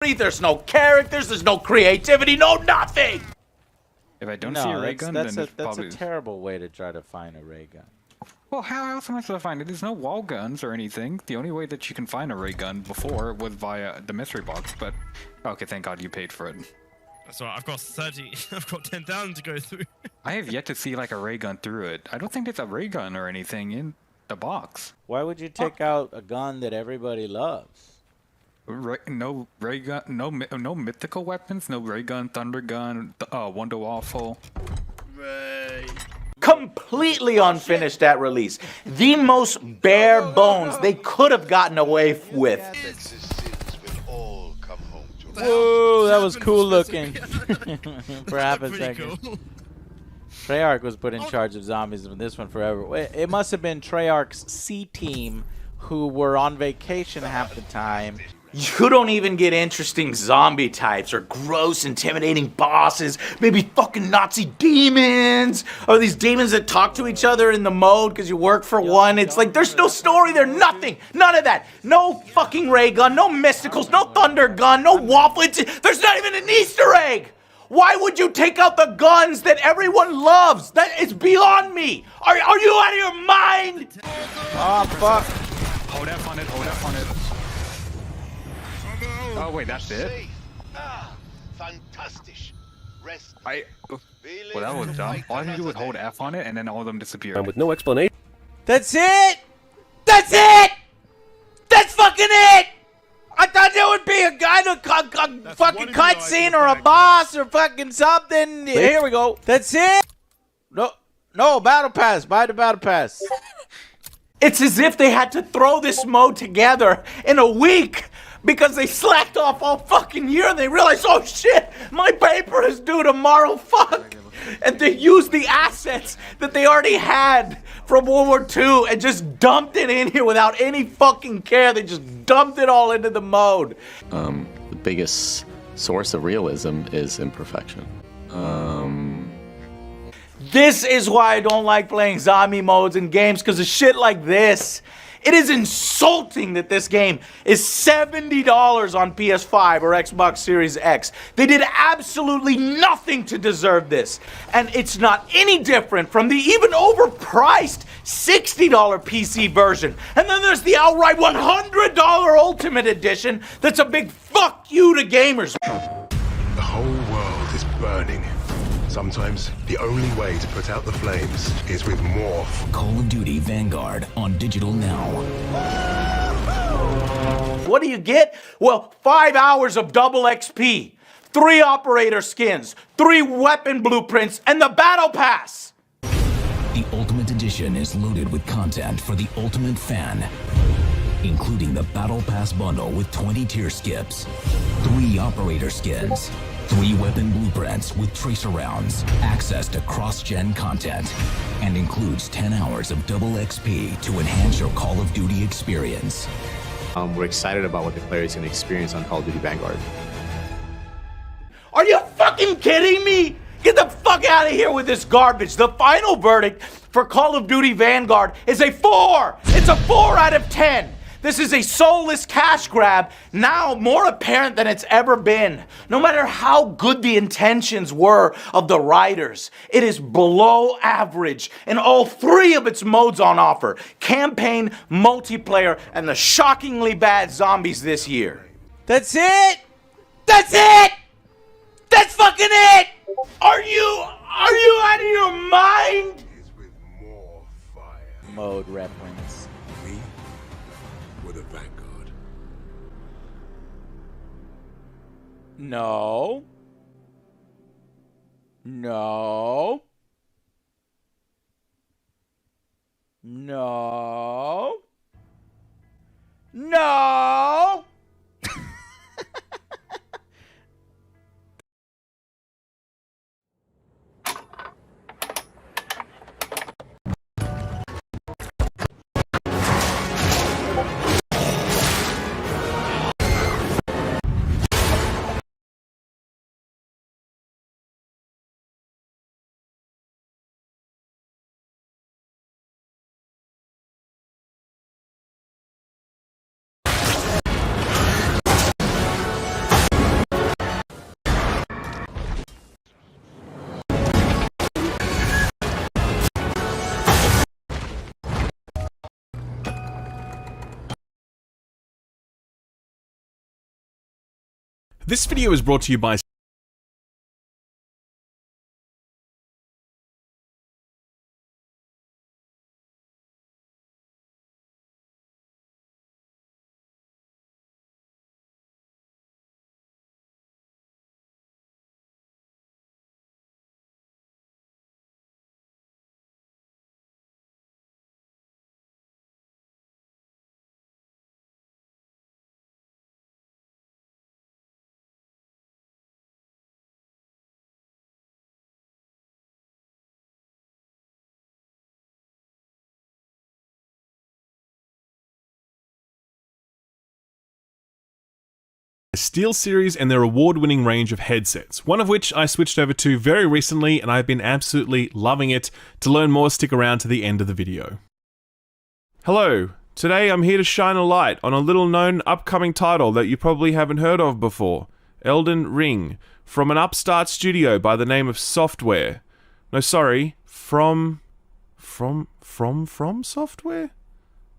There's no characters, there's no creativity, no nothing! If I don't see a ray gun, then it's that's probably... a terrible way to try to find a ray gun. Well, how else am I supposed to find it? There's no wall guns or anything. The only way that you can find a ray gun before was via the mystery box, but... Okay, thank God you paid for it. That's right, I've got 30, I've got 10,000 to go through. I have yet to see like a ray gun through it. I don't think there's a ray gun or anything in the box. Why would you take out a gun that everybody loves? No ray gun, no mythical weapons, no ray gun, thunder gun, Wonder Waffle. Ray. Completely unfinished at release. The most bare bones they could have gotten away with. Whoa, that was cool looking. For half a second. Cool. Treyarch was put in charge of zombies in this one forever. It must have been Treyarch's C team who were on vacation half the time. You don't even get interesting zombie types or gross, intimidating bosses. Maybe fucking Nazi demons. Or these demons that talk to each other in the mode because you work for one. It's like there's no story there, nothing. None of that. No fucking ray gun, no mysticals, no thunder gun, no waffle. There's not even an Easter egg. Why would you take out the guns that everyone loves? That is beyond me. Are you out of your mind? Oh, fuck. Hold F on it, hold F on it. Oh wait, that's it? Fantastic. Rest. Well, that was dumb. All I had to do was hold F on it and then all of them disappeared. And with no explanation. That's it! That's it! That's fucking it! I thought there would be a fucking cutscene or a boss or fucking something. Here we go. That's it. No, battle pass. Buy the battle pass. It's as if they had to throw this mode together in a week because they slacked off all fucking year and they realized, oh shit, my paper is due tomorrow. Fuck. And they used the assets that they already had from World War II and just dumped it in here without any fucking care. They just dumped it all into the mode. The biggest source of realism is imperfection. This is why I don't like playing zombie modes in games, because of shit like this. It is insulting that this game is $70 on PS5 or Xbox Series X. They did absolutely nothing to deserve this. And it's not any different from the even overpriced $60 PC version. And then there's the outright $100 Ultimate Edition that's a big fuck you to gamers. The whole world is burning. Sometimes the only way to put out the flames is with more. Call of Duty Vanguard on digital now. What do you get? Well, 5 hours of double XP, 3 operator skins, 3 weapon blueprints, and the battle pass. The Ultimate Edition is loaded with content for the ultimate fan, including the Battle Pass bundle with 20 tier skips, 3 operator skins, 3 weapon blueprints with tracer rounds, access to cross-gen content, and includes 10 hours of double XP to enhance your Call of Duty experience. We're excited about what the player is going to experience on Call of Duty Vanguard. Are you fucking kidding me? Get the fuck out of here with this garbage. The final verdict for Call of Duty Vanguard is a 4. It's a 4 out of 10. This is a soulless cash grab, now more apparent than it's ever been. No matter how good the intentions were of the writers, it is below average in all 3 of its modes on offer: campaign, multiplayer, and the shockingly bad zombies this year. That's it? That's it? That's fucking it? Are you out of your mind? Is with more fire. Mode reference. We were the Vanguard. No. No. No. No. This video is brought to you by SteelSeries and their award-winning range of headsets, one of which I switched over to very recently and I've been absolutely loving it. To learn more, stick around to the end of the video. Hello, today I'm here to shine a light on a little-known upcoming title that you probably haven't heard of before, Elden Ring, from an upstart studio by the name of Software. No, sorry, from Software?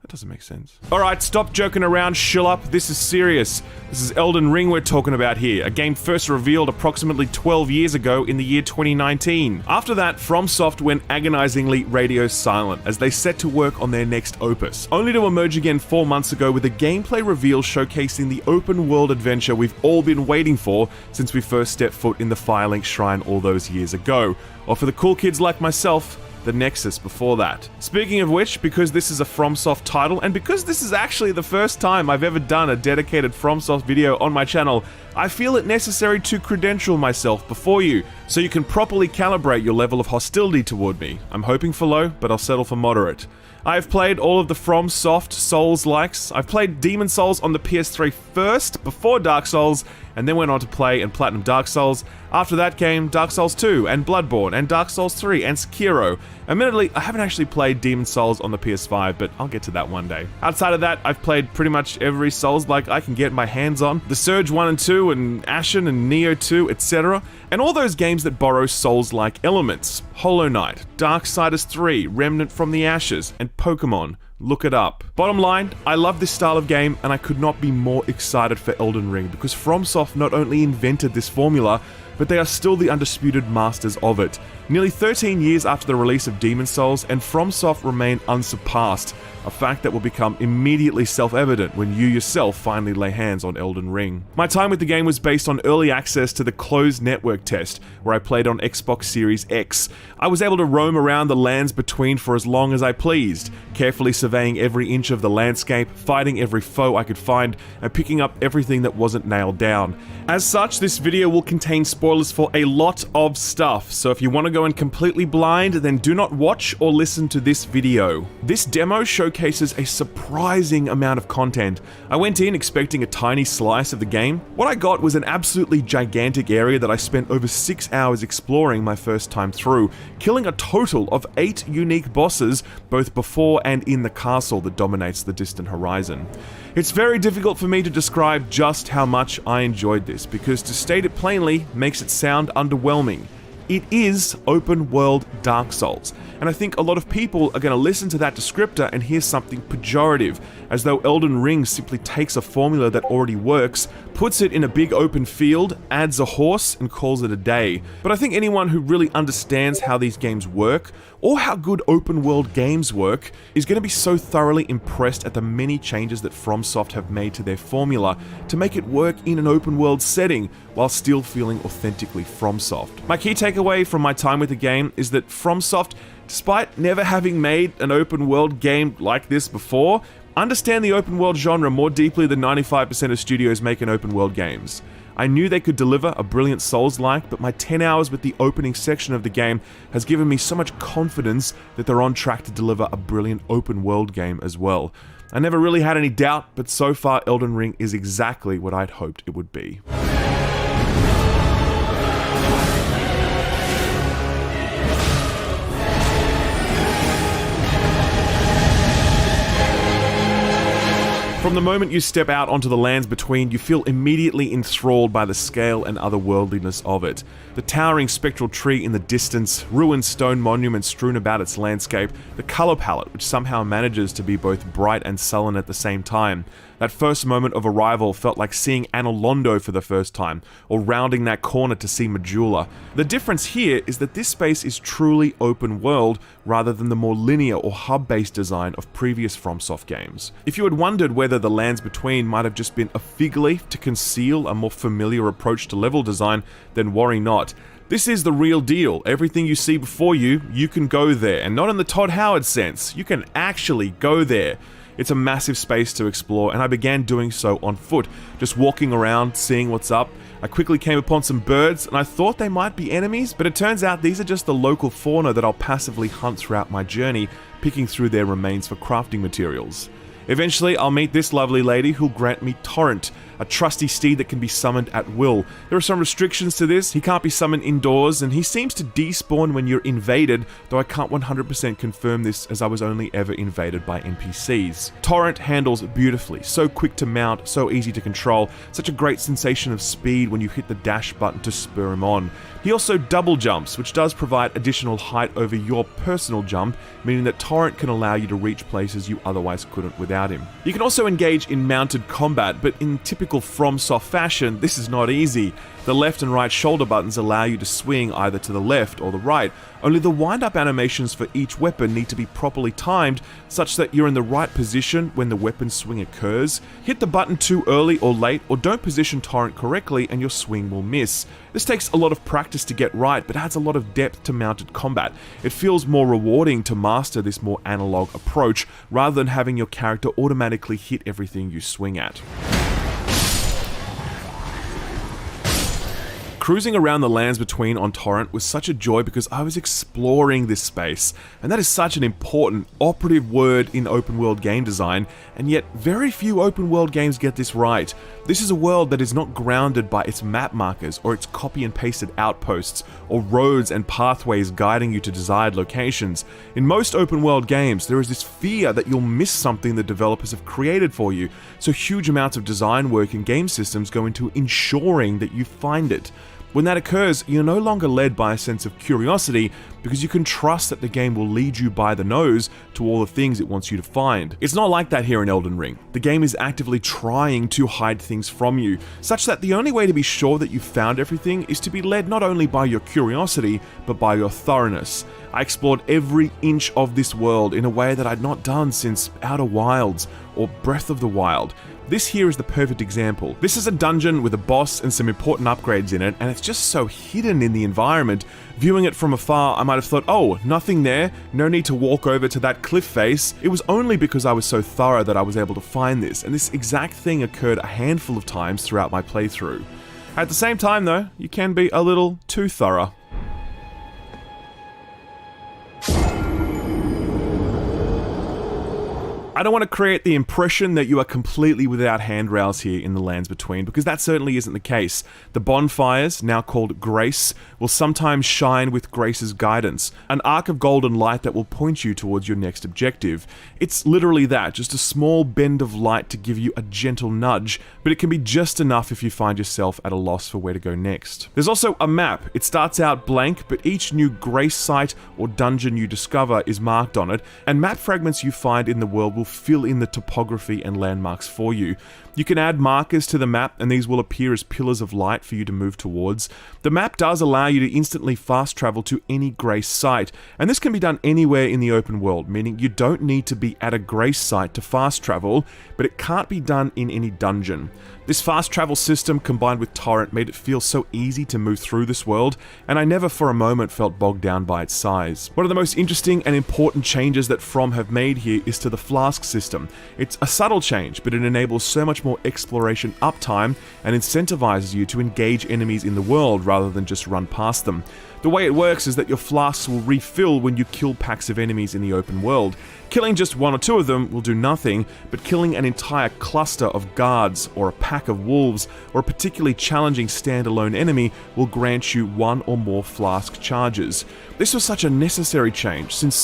That doesn't make sense. Alright, stop joking around, shill up, this is serious. This is Elden Ring we're talking about here, a game first revealed approximately 12 years ago in the year 2019. After that, FromSoft went agonizingly radio silent as they set to work on their next opus, only to emerge again 4 months ago with a gameplay reveal showcasing the open world adventure we've all been waiting for since we first stepped foot in the Firelink Shrine all those years ago. Or for the cool kids like myself, the Nexus before that. Speaking of which, because this is a FromSoft title, and because this is actually the first time I've ever done a dedicated FromSoft video on my channel, I feel it necessary to credential myself before you, so you can properly calibrate your level of hostility toward me. I'm hoping for low, but I'll settle for moderate. I've played all of the FromSoft Souls-likes. I've played Demon Souls on the PS3 first, before Dark Souls, and then went on to play and platinum Dark Souls. After that came Dark Souls 2, and Bloodborne, and Dark Souls 3, and Sekiro. Admittedly, I haven't actually played Demon Souls on the PS5, but I'll get to that one day. Outside of that, I've played pretty much every Souls-like I can get my hands on. The Surge 1 and 2, and Ashen, and Nioh 2, etc. And all those games that borrow Souls-like elements. Hollow Knight, Darksiders 3, Remnant from the Ashes, and Pokemon. Look it up. Bottom line, I love this style of game and I could not be more excited for Elden Ring because FromSoft not only invented this formula, but they are still the undisputed masters of it. Nearly 13 years after the release of Demon Souls, and FromSoft remain unsurpassed, a fact that will become immediately self-evident when you yourself finally lay hands on Elden Ring. My time with the game was based on early access to the closed network test, where I played on Xbox Series X. I was able to roam around the lands between for as long as I pleased, carefully surveying every inch of the landscape, fighting every foe I could find, and picking up everything that wasn't nailed down. As such, this video will contain spoilers for a lot of stuff, so if you want to go in completely blind, then do not watch or listen to this video. This demo showcases a surprising amount of content. I went in expecting a tiny slice of the game. What I got was an absolutely gigantic area that I spent over 6 hours exploring my first time through, killing a total of 8 unique bosses, both before and in the castle that dominates the distant horizon. It's very difficult for me to describe just how much I enjoyed this, because to state it plainly makes it sound underwhelming. It is open world Dark Souls, and I think a lot of people are going to listen to that descriptor and hear something pejorative, as though Elden Ring simply takes a formula that already works, puts it in a big open field, adds a horse, and calls it a day. But I think anyone who really understands how these games work, or how good open world games work, is going to be so thoroughly impressed at the many changes that FromSoft have made to their formula to make it work in an open world setting, while still feeling authentically FromSoft. My key takeaway from my time with the game is that FromSoft, despite never having made an open world game like this before, understand the open world genre more deeply than 95% of studios making open world games. I knew they could deliver a brilliant Souls-like, but my 10 hours with the opening section of the game has given me so much confidence that they're on track to deliver a brilliant open world game as well. I never really had any doubt, but so far Elden Ring is exactly what I'd hoped it would be. From the moment you step out onto the lands between, you feel immediately enthralled by the scale and otherworldliness of it. The towering spectral tree in the distance, ruined stone monuments strewn about its landscape, the color palette which somehow manages to be both bright and sullen at the same time. That first moment of arrival felt like seeing Anor Londo for the first time, or rounding that corner to see Majula. The difference here is that this space is truly open world, rather than the more linear or hub-based design of previous FromSoft games. If you had wondered whether the lands between might have just been a fig leaf to conceal a more familiar approach to level design, then worry not. This is the real deal. Everything you see before you, you can go there, and not in the Todd Howard sense. You can actually go there. It's a massive space to explore, and I began doing so on foot, just walking around, seeing what's up. I quickly came upon some birds, and I thought they might be enemies, but it turns out these are just the local fauna that I'll passively hunt throughout my journey, picking through their remains for crafting materials. Eventually, I'll meet this lovely lady who'll grant me Torrent, a trusty steed that can be summoned at will. There are some restrictions to this. He can't be summoned indoors, and he seems to despawn when you're invaded, though I can't 100% confirm this as I was only ever invaded by NPCs. Torrent handles beautifully, so quick to mount, so easy to control, such a great sensation of speed when you hit the dash button to spur him on. He also double jumps, which does provide additional height over your personal jump, meaning that Torrent can allow you to reach places you otherwise couldn't without him. You can also engage in mounted combat, but in typical FromSoft fashion, this is not easy. The left and right shoulder buttons allow you to swing either to the left or the right, only the wind-up animations for each weapon need to be properly timed such that you're in the right position when the weapon swing occurs. Hit the button too early or late, or don't position Torrent correctly and your swing will miss. This takes a lot of practice to get right, but adds a lot of depth to mounted combat. It feels more rewarding to master this more analog approach, rather than having your character automatically hit everything you swing at. Cruising around the lands between on Torrent was such a joy because I was exploring this space, and that is such an important, operative word in open world game design, and yet very few open world games get this right. This is a world that is not grounded by its map markers or its copy and pasted outposts or roads and pathways guiding you to desired locations. In most open world games, there is this fear that you'll miss something the developers have created for you, so huge amounts of design work and game systems go into ensuring that you find it. When that occurs, you're no longer led by a sense of curiosity because you can trust that the game will lead you by the nose to all the things it wants you to find. It's not like that here in Elden Ring. The game is actively trying to hide things from you, such that the only way to be sure that you've found everything is to be led not only by your curiosity, but by your thoroughness. I explored every inch of this world in a way that I'd not done since Outer Wilds or Breath of the Wild. This here is the perfect example. This is a dungeon with a boss and some important upgrades in it, and it's just so hidden in the environment. Viewing it from afar, I might have thought, oh, nothing there, no need to walk over to that cliff face. It was only because I was so thorough that I was able to find this, and this exact thing occurred a handful of times throughout my playthrough. At the same time though, you can be a little too thorough. I don't want to create the impression that you are completely without handrails here in the lands between, because that certainly isn't the case. The bonfires, now called Grace, will sometimes shine with Grace's guidance, an arc of golden light that will point you towards your next objective. It's literally that, just a small bend of light to give you a gentle nudge, but it can be just enough if you find yourself at a loss for where to go next. There's also a map. It starts out blank, but each new Grace site or dungeon you discover is marked on it, and map fragments you find in the world will fill in the topography and landmarks for you. You can add markers to the map, and these will appear as pillars of light for you to move towards. The map does allow you to instantly fast travel to any Grace site, and this can be done anywhere in the open world, meaning you don't need to be at a Grace site to fast travel, but it can't be done in any dungeon. This fast travel system combined with Torrent made it feel so easy to move through this world, and I never for a moment felt bogged down by its size. One of the most interesting and important changes that From have made here is to the flask system. It's a subtle change, but it enables so much more exploration uptime and incentivizes you to engage enemies in the world rather than just run past them. The way it works is that your flasks will refill when you kill packs of enemies in the open world. Killing just one or two of them will do nothing, but killing an entire cluster of guards, or a pack of wolves, or a particularly challenging standalone enemy will grant you one or more flask charges. This was such a necessary change, since